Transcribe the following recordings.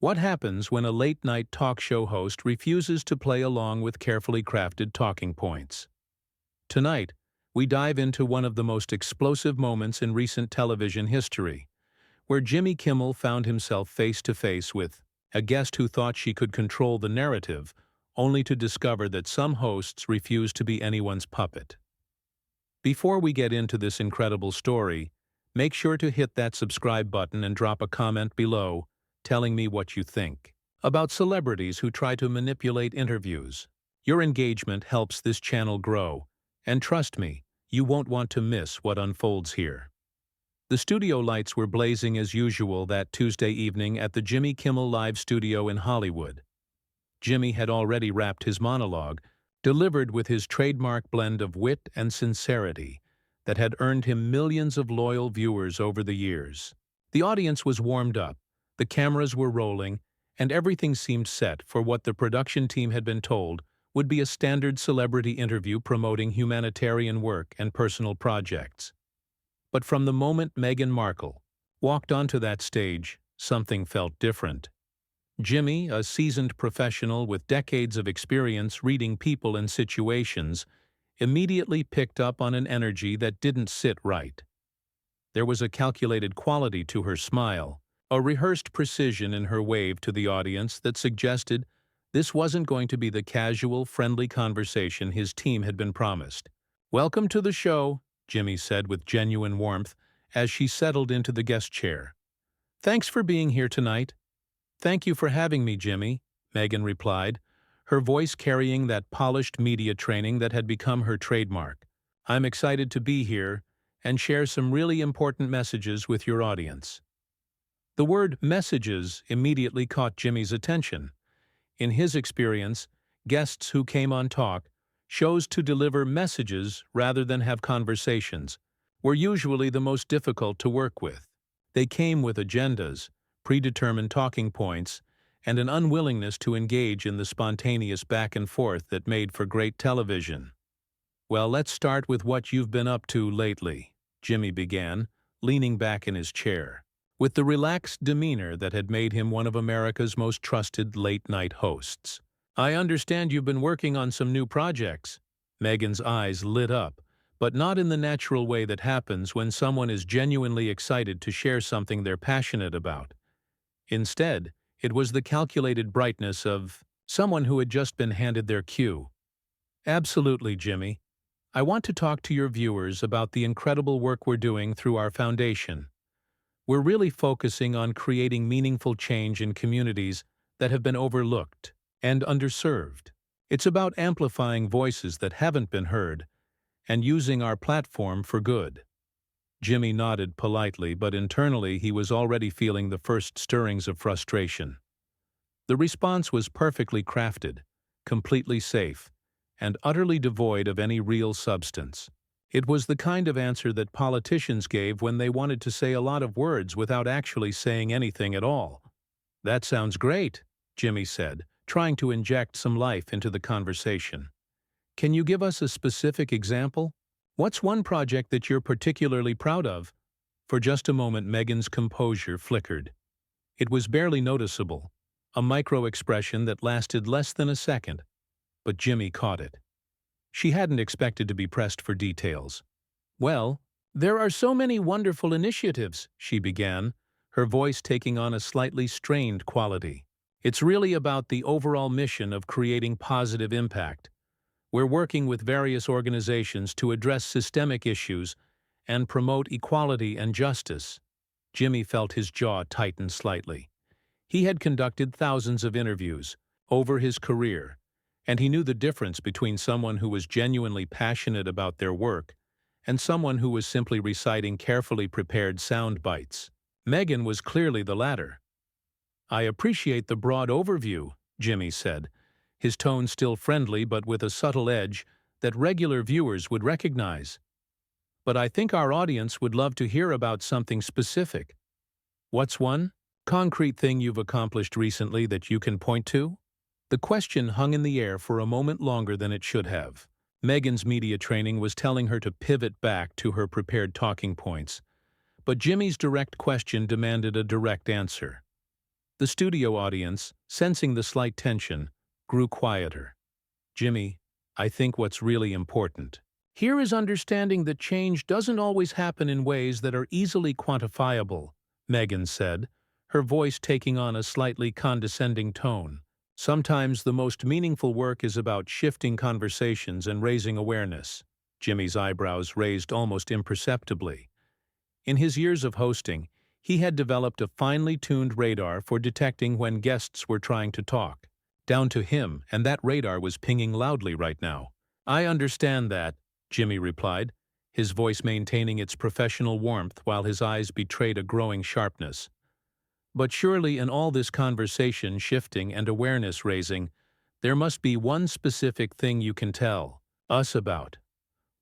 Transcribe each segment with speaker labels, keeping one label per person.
Speaker 1: What happens when a late-night talk show host refuses to play along with carefully crafted talking points? Tonight, we dive into one of the most explosive moments in recent television history, where Jimmy Kimmel found himself face-to-face with a guest who thought she could control the narrative, only to discover that some hosts refuse to be anyone's puppet. Before we get into this incredible story, make sure to hit that subscribe button and drop a comment below telling me what you think about celebrities who try to manipulate interviews. Your engagement helps this channel grow, and trust me, you won't want to miss what unfolds here. The studio lights were blazing as usual that Tuesday evening at the Jimmy Kimmel Live studio in Hollywood. Jimmy had already wrapped his monologue, delivered with his trademark blend of wit and sincerity that had earned him millions of loyal viewers over the years. The audience was warmed up, the cameras were rolling, and everything seemed set for what the production team had been told would be a standard celebrity interview promoting humanitarian work and personal projects. But from the moment Meghan Markle walked onto that stage, something felt different. Jimmy, a seasoned professional with decades of experience reading people and situations, immediately picked up on an energy that didn't sit right. There was a calculated quality to her smile, a rehearsed precision in her wave to the audience that suggested this wasn't going to be the casual, friendly conversation his team had been promised. "Welcome to the show," Jimmy said with genuine warmth as she settled into the guest chair. "Thanks for being here tonight." "Thank you for having me, Jimmy," Meghan replied, her voice carrying that polished media training that had become her trademark. "I'm excited to be here and share some really important messages with your audience." The word messages immediately caught Jimmy's attention. In his experience, guests who came on talk chose to deliver messages rather than have conversations, were usually the most difficult to work with. They came with agendas, predetermined talking points, and an unwillingness to engage in the spontaneous back and forth that made for great television. "Well, let's start with what you've been up to lately," Jimmy began, leaning back in his chair, with the relaxed demeanor that had made him one of America's most trusted late-night hosts. "I understand you've been working on some new projects." Meghan's eyes lit up, but not in the natural way that happens when someone is genuinely excited to share something they're passionate about. Instead, it was the calculated brightness of someone who had just been handed their cue. "Absolutely, Jimmy. I want to talk to your viewers about the incredible work we're doing through our foundation. We're really focusing on creating meaningful change in communities that have been overlooked and underserved. It's about amplifying voices that haven't been heard and using our platform for good." Jimmy nodded politely, but internally he was already feeling the first stirrings of frustration. The response was perfectly crafted, completely safe, and utterly devoid of any real substance. It was the kind of answer that politicians gave when they wanted to say a lot of words without actually saying anything at all. "That sounds great," Jimmy said, trying to inject some life into the conversation. "Can you give us a specific example? What's one project that you're particularly proud of?" For just a moment Meghan's composure flickered. It was barely noticeable, a micro-expression that lasted less than a second, but Jimmy caught it. She hadn't expected to be pressed for details. "Well, there are so many wonderful initiatives," she began, her voice taking on a slightly strained quality. "It's really about the overall mission of creating positive impact. We're working with various organizations to address systemic issues and promote equality and justice." Jimmy felt his jaw tighten slightly. He had conducted thousands of interviews over his career, and he knew the difference between someone who was genuinely passionate about their work and someone who was simply reciting carefully prepared sound bites. Meghan was clearly the latter. "I appreciate the broad overview," Jimmy said, his tone still friendly but with a subtle edge that regular viewers would recognize. "But I think our audience would love to hear about something specific." "What's one concrete thing you've accomplished recently that you can point to?" The question hung in the air for a moment longer than it should have. Meghan's media training was telling her to pivot back to her prepared talking points, but Jimmy's direct question demanded a direct answer. The studio audience, sensing the slight tension, grew quieter. Jimmy, I think what's really important here is understanding that change doesn't always happen in ways that are easily quantifiable, Meghan said, her voice taking on a slightly condescending tone. Sometimes the most meaningful work is about shifting conversations and raising awareness. Jimmy's eyebrows raised almost imperceptibly. In his years of hosting, he had developed a finely tuned radar for detecting when guests were trying to talk. Down to him, and that radar was pinging loudly right now. I understand that, Jimmy replied, his voice maintaining its professional warmth while his eyes betrayed a growing sharpness. But surely in all this conversation shifting and awareness raising, there must be one specific thing you can tell us about.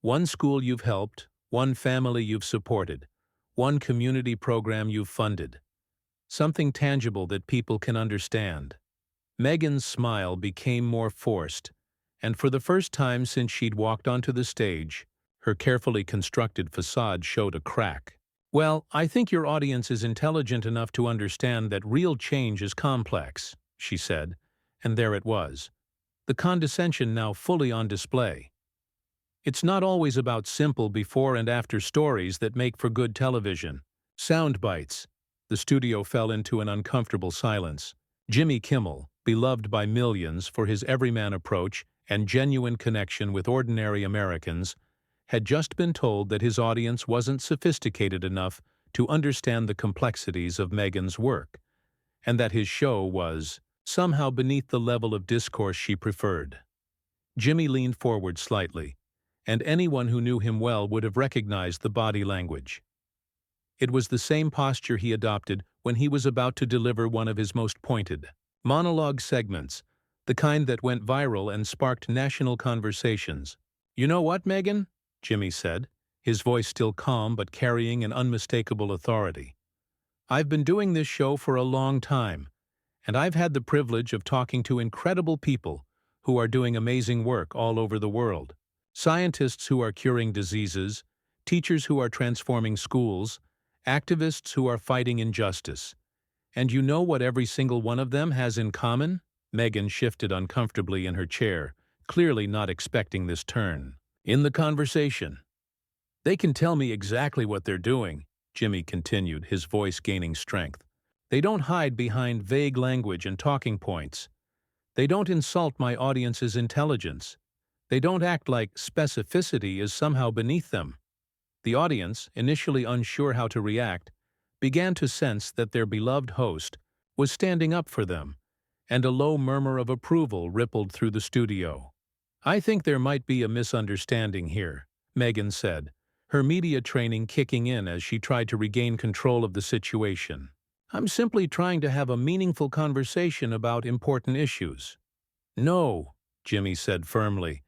Speaker 1: One school you've helped, one family you've supported, one community program you've funded. Something tangible that people can understand. Meghan's smile became more forced, and for the first time since she'd walked onto the stage, her carefully constructed facade showed a crack. Well, I think your audience is intelligent enough to understand that real change is complex, she said, and there it was. The condescension now fully on display. It's not always about simple before and after stories that make for good television. Sound bites. The studio fell into an uncomfortable silence. Jimmy Kimmel, beloved by millions for his everyman approach and genuine connection with ordinary Americans, had just been told that his audience wasn't sophisticated enough to understand the complexities of Meghan's work, and that his show was somehow beneath the level of discourse she preferred. Jimmy leaned forward slightly, and anyone who knew him well would have recognized the body language. It was the same posture he adopted when he was about to deliver one of his most pointed monologue segments, the kind that went viral and sparked national conversations. "You know what, Meghan?" Jimmy said, his voice still calm but carrying an unmistakable authority. "I've been doing this show for a long time, and I've had the privilege of talking to incredible people who are doing amazing work all over the world. Scientists who are curing diseases, teachers who are transforming schools, activists who are fighting injustice. And you know what every single one of them has in common?" Meghan shifted uncomfortably in her chair, clearly not expecting this turn. "In the conversation. They can tell me exactly what they're doing," Jimmy continued, his voice gaining strength. "They don't hide behind vague language and talking points. They don't insult my audience's intelligence. They don't act like specificity is somehow beneath them." The audience, initially unsure how to react, began to sense that their beloved host was standing up for them, and a low murmur of approval rippled through the studio. "I think there might be a misunderstanding here," Meghan said, her media training kicking in as she tried to regain control of the situation. "I'm simply trying to have a meaningful conversation about important issues." "No," Jimmy said firmly,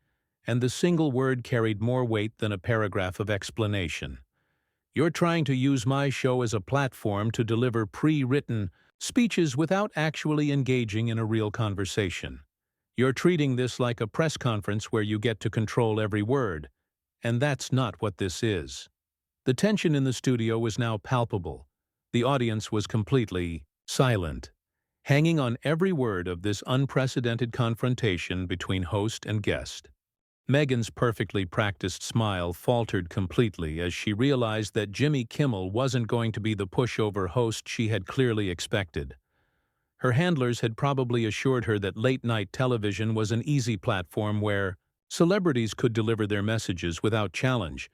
Speaker 1: and the single word carried more weight than a paragraph of explanation. "You're trying to use my show as a platform to deliver pre-written speeches without actually engaging in a real conversation. You're treating this like a press conference where you get to control every word, and that's not what this is." The tension in the studio was now palpable. The audience was completely silent, hanging on every word of this unprecedented confrontation between host and guest. Meghan's perfectly practiced smile faltered completely as she realized that Jimmy Kimmel wasn't going to be the pushover host she had clearly expected. Her handlers had probably assured her that late-night television was an easy platform where celebrities could deliver their messages without challenge,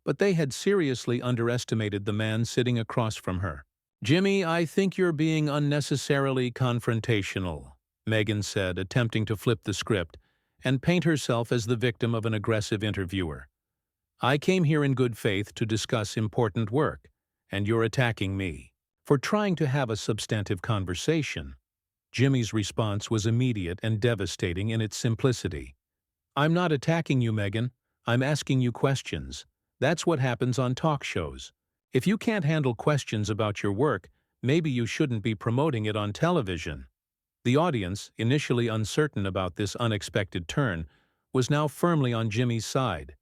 Speaker 1: but they had seriously underestimated the man sitting across from her. "Jimmy, I think you're being unnecessarily confrontational," Meghan said, attempting to flip the script and paint herself as the victim of an aggressive interviewer. "I came here in good faith to discuss important work, and you're attacking me for trying to have a substantive conversation." Jimmy's response was immediate and devastating in its simplicity. "I'm not attacking you, Meghan. I'm asking you questions. That's what happens on talk shows. If you can't handle questions about your work, maybe you shouldn't be promoting it on television." The audience, initially uncertain about this unexpected turn, was now firmly on Jimmy's side.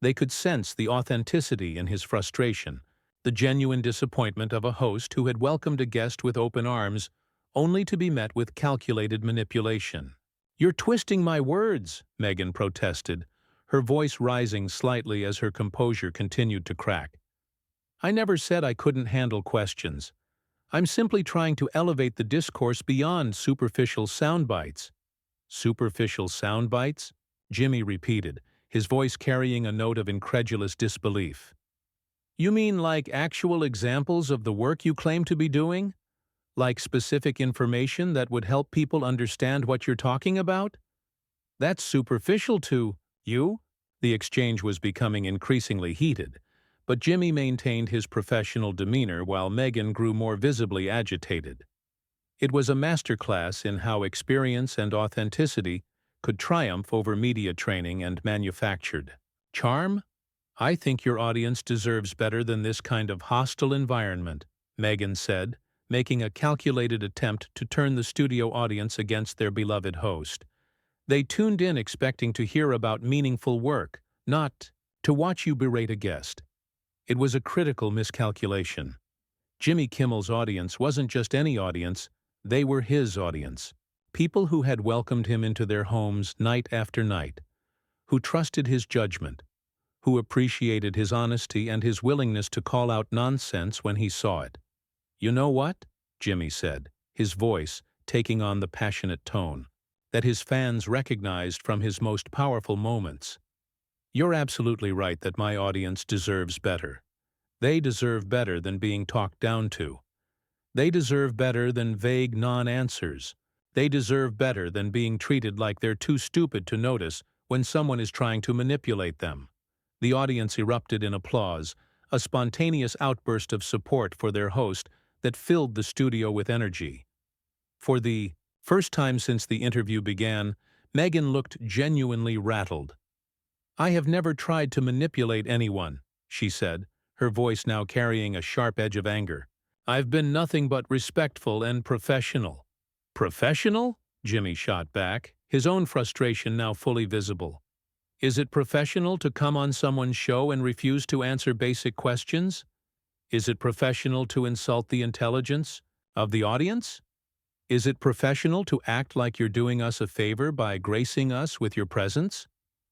Speaker 1: They could sense the authenticity in his frustration, the genuine disappointment of a host who had welcomed a guest with open arms, only to be met with calculated manipulation. "You're twisting my words," Meghan protested, her voice rising slightly as her composure continued to crack. "I never said I couldn't handle questions. I'm simply trying to elevate the discourse beyond superficial sound bites." "Superficial sound bites?" Jimmy repeated, his voice carrying a note of incredulous disbelief. "You mean like actual examples of the work you claim to be doing? Like specific information that would help people understand what you're talking about? That's superficial to you?" The exchange was becoming increasingly heated, but Jimmy maintained his professional demeanor while Meghan grew more visibly agitated. It was a masterclass in how experience and authenticity could triumph over media training and manufactured charm. "I think your audience deserves better than this kind of hostile environment," Meghan said, making a calculated attempt to turn the studio audience against their beloved host. They tuned in expecting to hear about meaningful work, not to watch you berate a guest. It was a critical miscalculation. Jimmy Kimmel's audience wasn't just any audience, they were his audience. People who had welcomed him into their homes night after night, who trusted his judgment, who appreciated his honesty and his willingness to call out nonsense when he saw it. "You know what?" Jimmy said, his voice taking on the passionate tone that his fans recognized from his most powerful moments. "You're absolutely right that my audience deserves better. They deserve better than being talked down to. They deserve better than vague non-answers. They deserve better than being treated like they're too stupid to notice when someone is trying to manipulate them." The audience erupted in applause, a spontaneous outburst of support for their host that filled the studio with energy. For the first time since the interview began, Meghan looked genuinely rattled. "I have never tried to manipulate anyone," she said, her voice now carrying a sharp edge of anger. "I've been nothing but respectful and professional." "Professional?" Jimmy shot back, his own frustration now fully visible. "Is it professional to come on someone's show and refuse to answer basic questions? Is it professional to insult the intelligence of the audience? Is it professional to act like you're doing us a favor by gracing us with your presence?"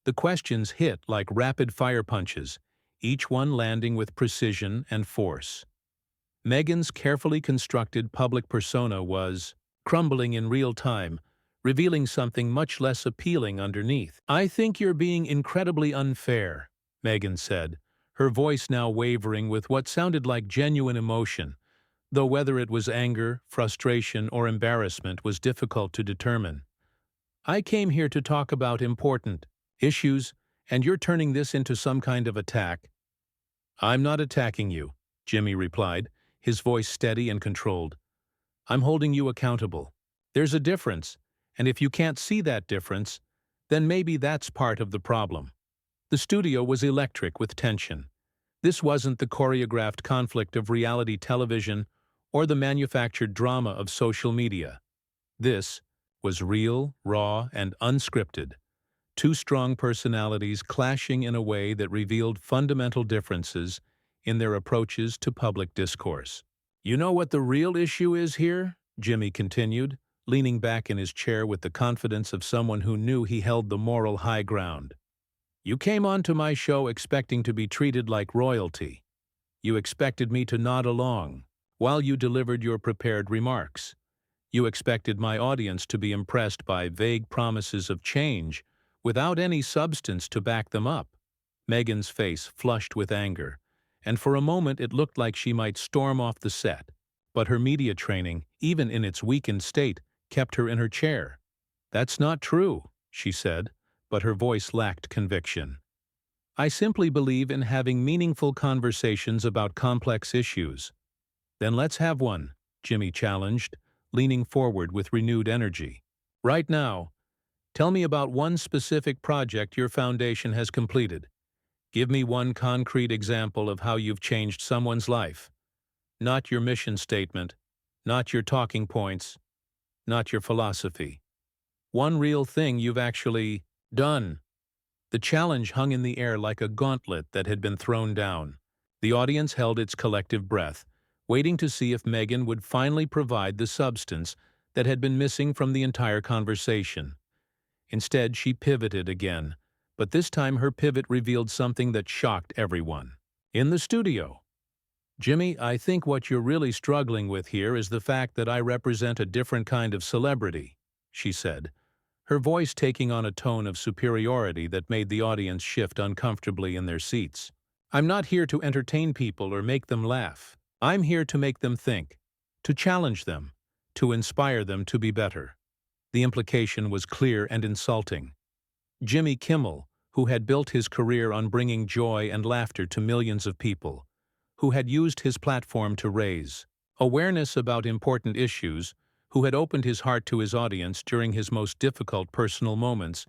Speaker 1: The questions hit like rapid-fire punches, each one landing with precision and force. Meghan's carefully constructed public persona was crumbling in real time, revealing something much less appealing underneath. "I think you're being incredibly unfair," Meghan said, her voice now wavering with what sounded like genuine emotion, though whether it was anger, frustration, or embarrassment was difficult to determine. "I came here to talk about important issues, and you're turning this into some kind of attack." "I'm not attacking you," Jimmy replied, his voice steady and controlled. "I'm holding you accountable. There's a difference, and if you can't see that difference, then maybe that's part of the problem." The studio was electric with tension. This wasn't the choreographed conflict of reality television or the manufactured drama of social media. This was real, raw, and unscripted. Two strong personalities clashing in a way that revealed fundamental differences in their approaches to public discourse. "You know what the real issue is here?" Jimmy continued, leaning back in his chair with the confidence of someone who knew he held the moral high ground. "You came onto my show expecting to be treated like royalty. You expected me to nod along while you delivered your prepared remarks. You expected my audience to be impressed by vague promises of change without any substance to back them up." Meghan's face flushed with anger, and for a moment it looked like she might storm off the set. But her media training, even in its weakened state, kept her in her chair. "That's not true," she said, but her voice lacked conviction. "I simply believe in having meaningful conversations about complex issues." "Then let's have one," Jimmy challenged, leaning forward with renewed energy. "Right now, tell me about one specific project your foundation has completed. Give me one concrete example of how you've changed someone's life. Not your mission statement, not your talking points, not your philosophy. One real thing you've actually done." The challenge hung in the air like a gauntlet that had been thrown down. The audience held its collective breath, waiting to see if Meghan would finally provide the substance that had been missing from the entire conversation. Instead, she pivoted again, but this time her pivot revealed something that shocked everyone. In the studio. Jimmy, I think what you're really struggling with here is the fact that I represent a different kind of celebrity, she said, her voice taking on a tone of superiority that made the audience shift uncomfortably in their seats. I'm not here to entertain people or make them laugh. I'm here to make them think, to challenge them, to inspire them to be better. The implication was clear and insulting. Jimmy Kimmel, who had built his career on bringing joy and laughter to millions of people, who had used his platform to raise awareness about important issues, who had opened his heart to his audience during his most difficult personal moments,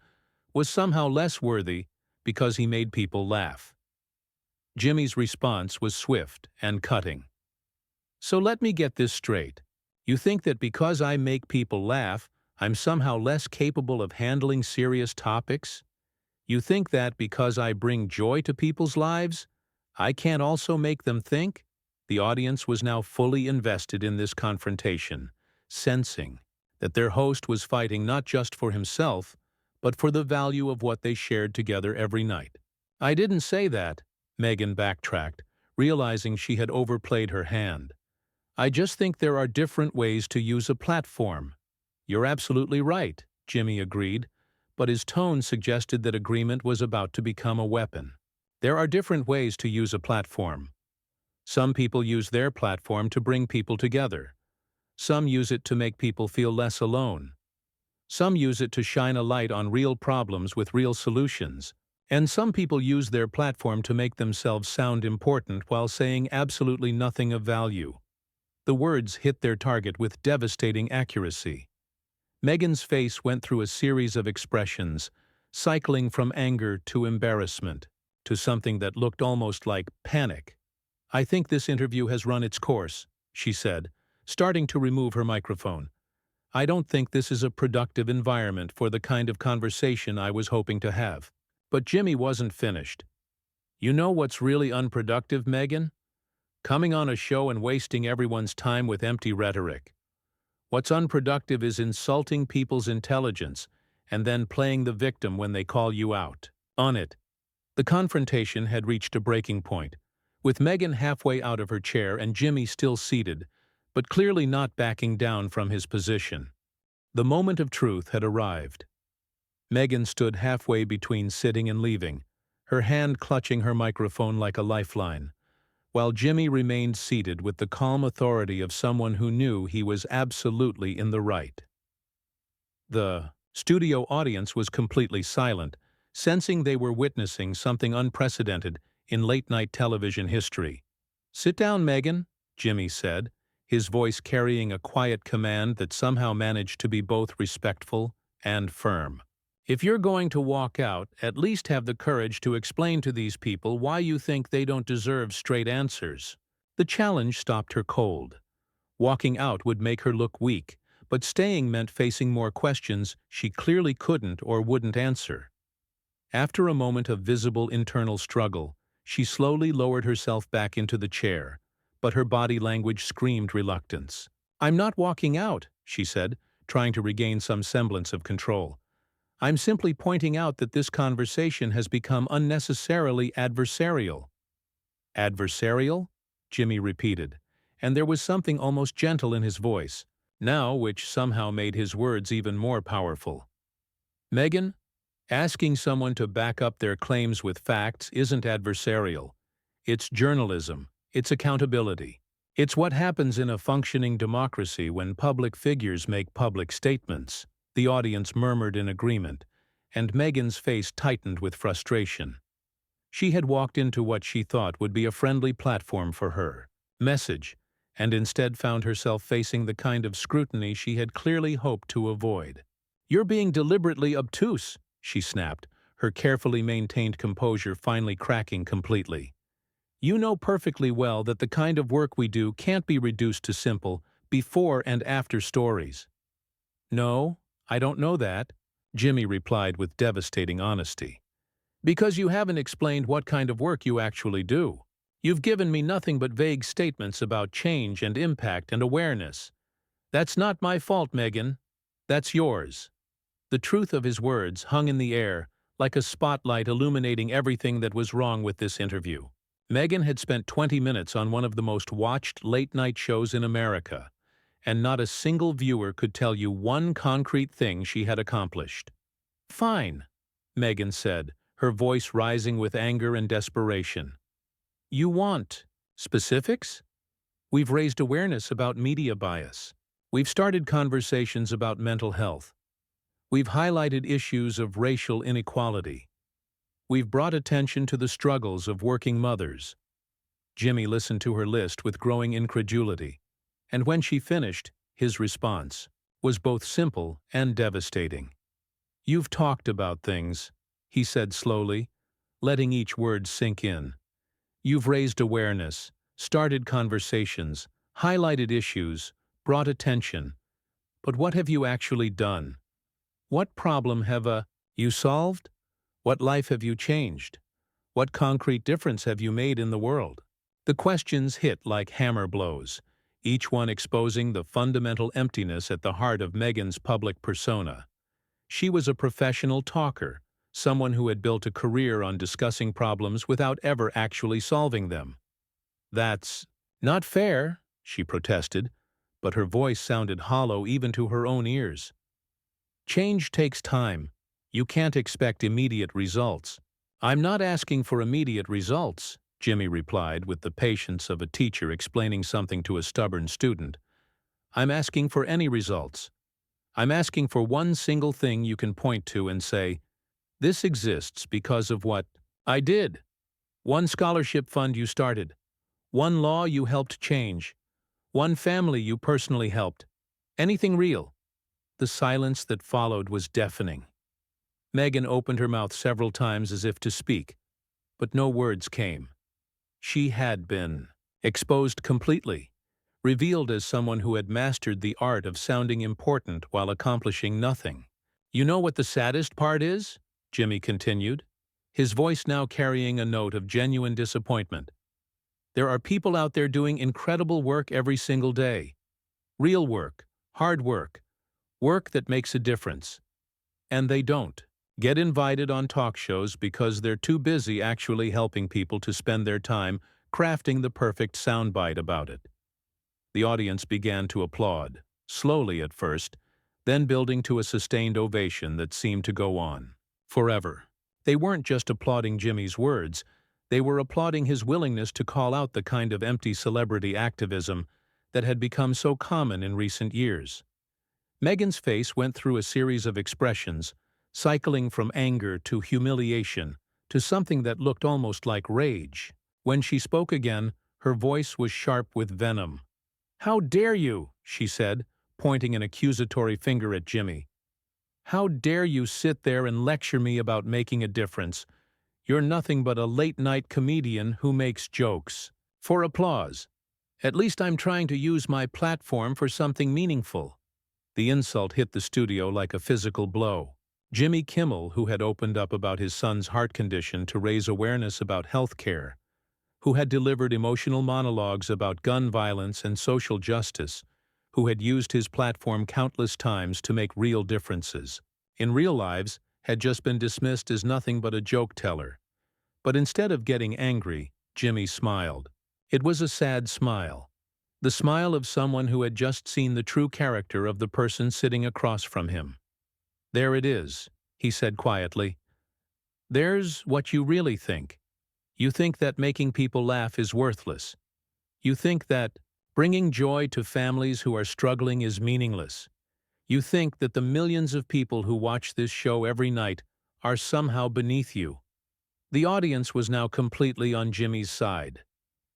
Speaker 1: was somehow less worthy because he made people laugh. Jimmy's response was swift and cutting. So let me get this straight. You think that because I make people laugh, I'm somehow less capable of handling serious topics? You think that because I bring joy to people's lives, I can't also make them think? The audience was now fully invested in this confrontation, sensing that their host was fighting not just for himself, but for the value of what they shared together every night. I didn't say that, Meghan backtracked, realizing she had overplayed her hand. I just think there are different ways to use a platform. You're absolutely right, Jimmy agreed, but his tone suggested that agreement was about to become a weapon. There are different ways to use a platform. Some people use their platform to bring people together. Some use it to make people feel less alone. Some use it to shine a light on real problems with real solutions. And some people use their platform to make themselves sound important while saying absolutely nothing of value. The words hit their target with devastating accuracy. Meghan's face went through a series of expressions, cycling from anger to embarrassment, to something that looked almost like panic. I think this interview has run its course, she said, starting to remove her microphone. I don't think this is a productive environment for the kind of conversation I was hoping to have. But Jimmy wasn't finished. You know what's really unproductive, Meghan? Coming on a show and wasting everyone's time with empty rhetoric. What's unproductive is insulting people's intelligence and then playing the victim when they call you out on it. The confrontation had reached a breaking point, with Meghan halfway out of her chair and Jimmy still seated, but clearly not backing down from his position. The moment of truth had arrived. Meghan stood halfway between sitting and leaving, her hand clutching her microphone like a lifeline, while Jimmy remained seated with the calm authority of someone who knew he was absolutely in the right. The studio audience was completely silent, sensing they were witnessing something unprecedented in late-night television history. "Sit down, Meghan," Jimmy said, his voice carrying a quiet command that somehow managed to be both respectful and firm. "If you're going to walk out, at least have the courage to explain to these people why you think they don't deserve straight answers." The challenge stopped her cold. Walking out would make her look weak, but staying meant facing more questions she clearly couldn't or wouldn't answer. After a moment of visible internal struggle, she slowly lowered herself back into the chair, but her body language screamed reluctance. "I'm not walking out," she said, trying to regain some semblance of control. "I'm simply pointing out that this conversation has become unnecessarily adversarial." "Adversarial?" Jimmy repeated, and there was something almost gentle in his voice, now which somehow made his words even more powerful. "Meghan, asking someone to back up their claims with facts isn't adversarial. It's journalism. It's accountability. It's what happens in a functioning democracy when public figures make public statements." The audience murmured in agreement, and Meghan's face tightened with frustration. She had walked into what she thought would be a friendly platform for her message, and instead found herself facing the kind of scrutiny she had clearly hoped to avoid. "You're being deliberately obtuse," she snapped, her carefully maintained composure finally cracking completely. "You know perfectly well that the kind of work we do can't be reduced to simple before and after stories." "No, I don't know that," Jimmy replied with devastating honesty. "Because you haven't explained what kind of work you actually do. You've given me nothing but vague statements about change and impact and awareness. "That's not my fault, Meghan. That's yours." The truth of his words hung in the air, like a spotlight illuminating everything that was wrong with this interview. Meghan had spent 20 minutes on one of the most watched late-night shows in America, and not a single viewer could tell you one concrete thing she had accomplished. "Fine," Meghan said, her voice rising with anger and desperation. "You want specifics? We've raised awareness about media bias. We've started conversations about mental health. We've highlighted issues of racial inequality. We've brought attention to the struggles of working mothers." Jimmy listened to her list with growing incredulity, and when she finished, his response was both simple and devastating. "You've talked about things," he said slowly, letting each word sink in. "You've raised awareness, started conversations, highlighted issues, brought attention. But what have you actually done? What problem have you solved? What life have you changed? What concrete difference have you made in the world?" The questions hit like hammer blows, each one exposing the fundamental emptiness at the heart of Meghan's public persona. She was a professional talker, someone who had built a career on discussing problems without ever actually solving them. "That's not fair," she protested, but her voice sounded hollow even to her own ears. "Change takes time. You can't expect immediate results." "I'm not asking for immediate results," Jimmy replied with the patience of a teacher explaining something to a stubborn student. "I'm asking for any results. I'm asking for one single thing you can point to and say, this exists because of what I did. One scholarship fund you started. One law you helped change. One family you personally helped. Anything real." The silence that followed was deafening. Meghan opened her mouth several times as if to speak, but no words came. She had been exposed completely, revealed as someone who had mastered the art of sounding important while accomplishing nothing. "You know what the saddest part is?" Jimmy continued, his voice now carrying a note of genuine disappointment. "There are people out there doing incredible work every single day. Real work, hard work, work that makes a difference. And they don't get invited on talk shows because they're too busy actually helping people to spend their time crafting the perfect soundbite about it." The audience began to applaud, slowly at first, then building to a sustained ovation that seemed to go on forever. They weren't just applauding Jimmy's words, they were applauding his willingness to call out the kind of empty celebrity activism that had become so common in recent years. Meghan's face went through a series of expressions, cycling from anger to humiliation to something that looked almost like rage. When she spoke again, her voice was sharp with venom. "How dare you?" she said, pointing an accusatory finger at Jimmy. "How dare you sit there and lecture me about making a difference? You're nothing but a late-night comedian who makes jokes for applause. At least I'm trying to use my platform for something meaningful." The insult hit the studio like a physical blow. Jimmy Kimmel, who had opened up about his son's heart condition to raise awareness about health care, who had delivered emotional monologues about gun violence and social justice, who had used his platform countless times to make real differences in real lives, had just been dismissed as nothing but a joke teller. But instead of getting angry, Jimmy smiled. It was a sad smile. The smile of someone who had just seen the true character of the person sitting across from him. "There it is," he said quietly. "There's what you really think. You think that making people laugh is worthless. You think that bringing joy to families who are struggling is meaningless. You think that the millions of people who watch this show every night are somehow beneath you." The audience was now completely on Jimmy's side,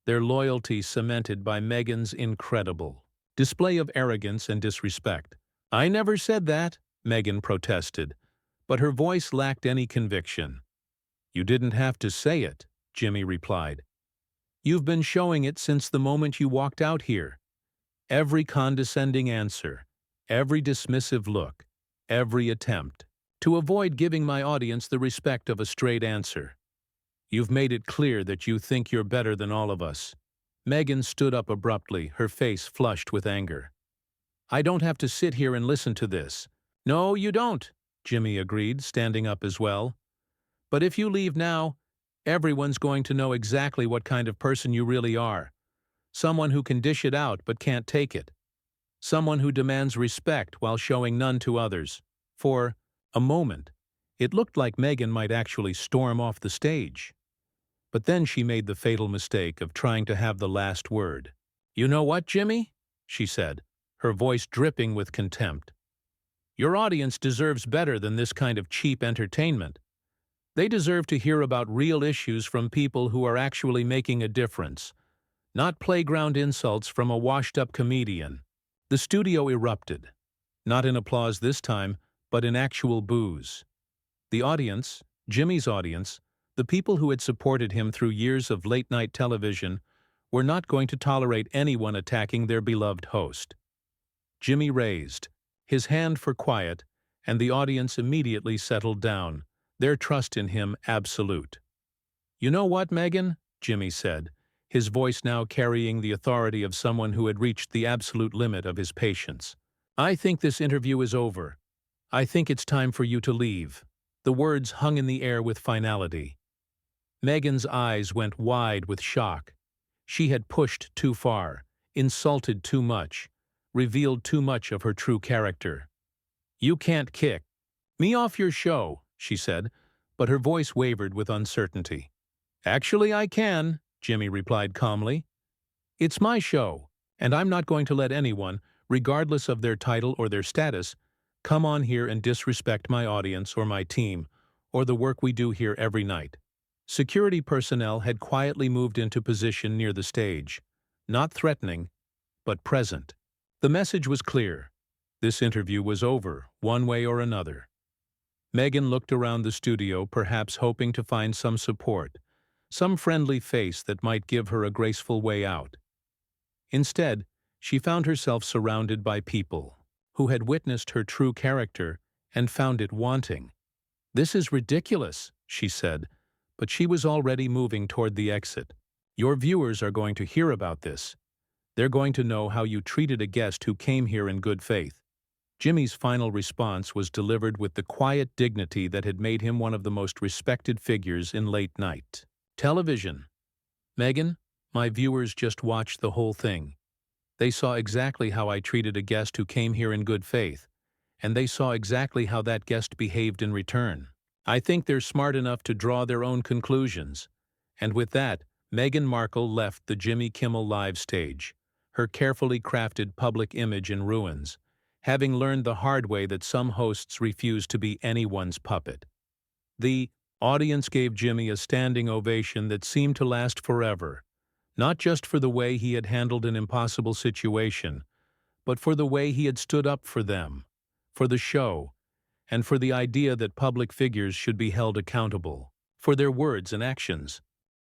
Speaker 1: their loyalty cemented by Meghan's incredible display of arrogance and disrespect. "I never said that," Meghan protested, but her voice lacked any conviction. "You didn't have to say it," Jimmy replied. "You've been showing it since the moment you walked out here. Every condescending answer, every dismissive look, every attempt to avoid giving my audience the respect of a straight answer. You've made it clear that you think you're better than all of us." Meghan stood up abruptly, her face flushed with anger. I don't have to sit here and listen to this. No, you don't, Jimmy agreed, standing up as well. But if you leave now, everyone's going to know exactly what kind of person you really are. Someone who can dish it out but can't take it. Someone who demands respect while showing none to others. For a moment, it looked like Meghan might actually storm off the stage. But then she made the fatal mistake of trying to have the last word. "You know what, Jimmy?" she said, her voice dripping with contempt. "Your audience deserves better than this kind of cheap entertainment. They deserve to hear about real issues from people who are actually making a difference, not playground insults from a washed-up comedian." The studio erupted, not in applause this time, but in actual boos. The audience, Jimmy's audience, the people who had supported him through years of late-night television, were not going to tolerate anyone attacking their beloved host. Jimmy raised his hand for quiet, and the audience immediately settled down, their trust in him absolute. "You know what, Meghan?" Jimmy said, his voice now carrying the authority of someone who had reached the absolute limit of his patience. "I think this interview is over. I think it's time for you to leave." The words hung in the air with finality. Meghan's eyes went wide with shock. She had pushed too far, insulted too much, revealed too much of her true character. "You can't kick me off your show," she said, but her voice wavered with uncertainty. "Actually, I can," Jimmy replied calmly. "It's my show, and I'm not going to let anyone, regardless of their title or their status, come on here and disrespect my audience or my team, or the work we do here every night." Security personnel had quietly moved into position near the stage, not threatening, but present. The message was clear. This interview was over, one way or another. Meghan looked around the studio, perhaps hoping to find some support, some friendly face that might give her a graceful way out. Instead, she found herself surrounded by people who had witnessed her true character and found it wanting. "This is ridiculous," she said, but she was already moving toward the exit. "Your viewers are going to hear about this. They're going to know how you treated a guest who came here in good faith." Jimmy's final response was delivered with the quiet dignity that had made him one of the most respected figures in late-night television. "Meghan, my viewers just watched the whole thing. They saw exactly how I treated a guest who came here in good faith, and they saw exactly how that guest behaved in return. I think they're smart enough to draw their own conclusions." And with that, Meghan Markle left the Jimmy Kimmel live stage, her carefully crafted public image in ruins, having learned the hard way that some hosts refuse to be anyone's puppet. The audience gave Jimmy a standing ovation that seemed to last forever, not just for the way he had handled an impossible situation, but for the way he had stood up for them, for the show, and for the idea that public figures should be held accountable for their words and actions.